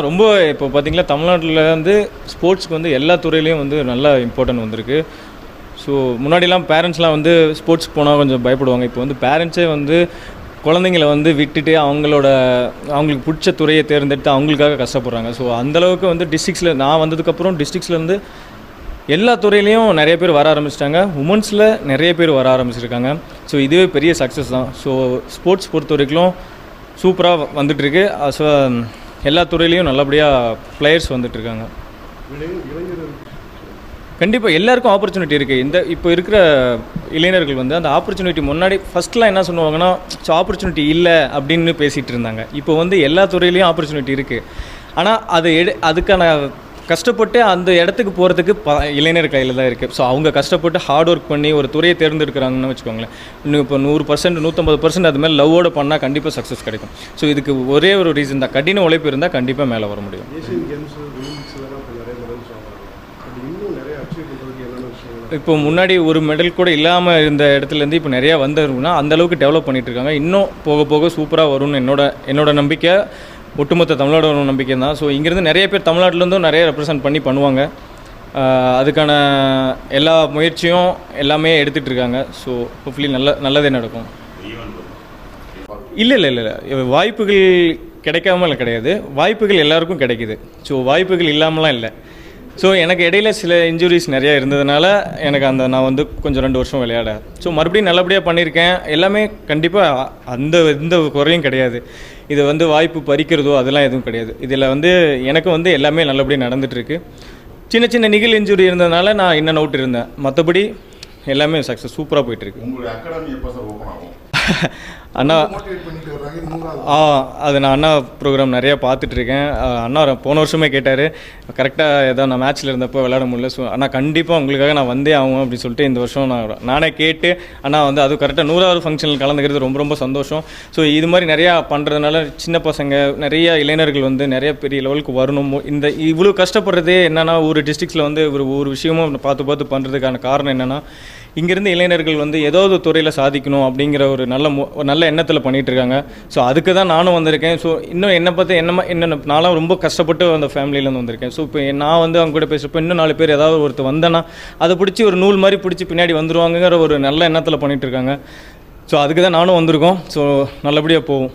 ரொம்ப இப்போ பார்த்தீங்களா தமிழ்நாட்டில் வந்து ஸ்போர்ட்ஸ்க்கு வந்து எல்லா துறையிலையும் வந்து நல்ல இம்பார்ட்டன்ட் வந்திருக்கு. ஸோ முன்னாடிலாம் பேரண்ட்ஸ்லாம் வந்து ஸ்போர்ட்ஸ்க்கு போனால் கொஞ்சம் பயப்படுவாங்க. இப்போ வந்து பேரண்ட்ஸே வந்து குழந்தைங்கள வந்து விட்டுட்டு அவங்களுக்கு பிடிச்ச துறையை தேர்ந்தெடுத்து அவங்களுக்காக கஷ்டப்படுறாங்க. ஸோ அந்தளவுக்கு வந்து டிஸ்ட்ரிக்ஸில் நான் வந்ததுக்கப்புறம் டிஸ்ட்ரிக்ஸில் வந்து எல்லா துறையிலையும் நிறைய பேர் வர ஆரம்பிச்சிட்டாங்க. உமன்ஸில் நிறைய பேர் வர ஆரம்பிச்சிருக்காங்க. ஸோ இதுவே பெரிய சக்ஸஸ் தான். ஸோ ஸ்போர்ட்ஸ் பொறுத்த வரைக்கும் சூப்பராக வந்துட்டுருக்கு. ஸோ எல்லா துறையிலையும் நல்லபடியாக பிளேயர்ஸ் வந்துட்டுருக்காங்க. கண்டிப்பாக எல்லாருக்கும் ஆப்பர்ச்சுனிட்டி இருக்குது. இப்போ இருக்கிற இளைஞர்கள் வந்து அந்த ஆப்பர்ச்சுனிட்டி முன்னாடி ஃபஸ்ட்லாம் என்ன சொல்லுவாங்கன்னா ஸோ ஆப்பர்ச்சுனிட்டி இல்லை அப்படின்னு பேசிகிட்டு இருந்தாங்க. இப்போ வந்து எல்லா துறையிலையும் ஆப்பர்ச்சுனிட்டி இருக்குது. ஆனால் அதுக்கான கஷ்டப்பட்டு அந்த இடத்துக்கு போகிறதுக்கு இளைஞர் கையில் தான் இருக்குது. ஸோ அவங்க கஷ்டப்பட்டு ஹார்ட் ஒர்க் பண்ணி ஒரு துறையை தேர்ந்தெடுக்கிறாங்கன்னு வச்சுக்கோங்களேன். இன்னும் இப்போ 100%, 150% அது மேலே லவ்வோடு பண்ணால் கண்டிப்பாக சக்ஸஸ் கிடைக்கும். ஸோ இதுக்கு ஒரே ஒரு ரீசன் தான், கடின உழைப்பு இருந்தால் கண்டிப்பாக மேலே வர முடியும். இப்போ முன்னாடி ஒரு மெடல் கூட இல்லாமல் இருந்த இடத்துலேருந்து இப்போ நிறையா வந்ததுன்னா அந்தளவுக்கு டெவலப் பண்ணிகிட்ருக்காங்க. இன்னும் போக போக சூப்பராக வரும்னு என்னோட நம்பிக்கை, ஒட்டுமொத்த தமிழ்நாடு நம்பிக்கை தான். ஸோ இங்கேருந்து நிறைய பேர் தமிழ்நாட்டிலேருந்தும் நிறைய ரெப்ரசன்ட் பண்ணி பண்ணுவாங்க. அதுக்கான எல்லா முயற்சியும் எல்லாமே எடுத்துகிட்டு இருக்காங்க. ஸோ ஹோப்ஃபுல்லி நல்லதே நடக்கும். இல்லை வாய்ப்புகள் கிடைக்காம கிடையாது, வாய்ப்புகள் எல்லாருக்கும் கிடைக்கிது. ஸோ வாய்ப்புகள் இல்லாமலாம் இல்லை. ஸோ எனக்கு இடையில சில இன்ஜுரிஸ் நிறையா இருந்ததுனால எனக்கு நான் வந்து கொஞ்சம் 2 வருஷம் விளையாட ஸோ மறுபடியும் நல்லபடியாக பண்ணியிருக்கேன். எல்லாமே கண்டிப்பாக எந்த குறையும் கிடையாது. இது வந்து வாய்ப்பு பறிக்கிறதோ அதெல்லாம் எதுவும் கிடையாது. இதில் வந்து எனக்கு வந்து எல்லாமே நல்லபடியாக நடந்துகிட்ருக்கு. சின்ன சின்ன நிகழ் இன்ஜுரி இருந்ததுனால நான் இன்னும் அவுட் இருந்தேன். மற்றபடி எல்லாமே சக்ஸஸ் சூப்பராக போயிட்டுருக்கு. அண்ணா அது நான் அண்ணா ப்ரோக்ராம் நிறையா பார்த்துட்ருக்கேன். அண்ணா போன வருஷமே கேட்டார், கரெக்டாக ஏதோ நான் மேட்ச்சில் இருந்தப்போ விளையாட முடியல. ஸோ அண்ணா கண்டிப்பாக உங்களுக்காக நான் வந்தே ஆகும் அப்படின்னு சொல்லிட்டு இந்த வருஷம் நானே கேட்டு அண்ணா வந்து அது கரெக்டாக 100வது ஃபங்க்ஷனில் கலந்துக்கிறது ரொம்ப ரொம்ப சந்தோஷம். ஸோ இது மாதிரி நிறையா பண்ணுறதுனால சின்ன பசங்க நிறையா இளைஞர்கள் வந்து நிறைய பெரிய லெவலுக்கு வரணும். இவ்வளோ கஷ்டப்படுறதே என்னென்னா ஒரு டிஸ்ட்ரிக்ஸில் வந்து ஒரு விஷயமும் பார்த்து பண்ணுறதுக்கான காரணம் என்னென்னா இங்கேருந்து இளைஞர்கள் வந்து ஏதோ ஒரு துறையில் சாதிக்கணும் அப்படிங்கிற ஒரு நல்ல எண்ணத்தில் பண்ணிகிட்ருக்காங்க. ஸோ அதுக்கு தான் நானும் வந்திருக்கேன். ஸோ இன்னும் என்னை பார்த்து இன்னும் நானும் ரொம்ப கஷ்டப்பட்டு அந்த ஃபேமிலியிலேருந்து வந்திருக்கேன். ஸோ இப்போ நான் வந்து அவங்க கூட பேசுகிறப்போ இன்னும் 4 பேர் ஏதாவது ஒருத்தர் வந்தேன்னா அதை பிடிச்சி ஒரு நூல் மாதிரி பிடிச்சி பின்னாடி வந்துடுவாங்கங்கிற ஒரு நல்ல எண்ணத்தில் பண்ணிகிட்ருக்காங்க. ஸோ அதுக்கு தான் நானும் வந்திருக்கோம். ஸோ நல்லபடியாக போகும்.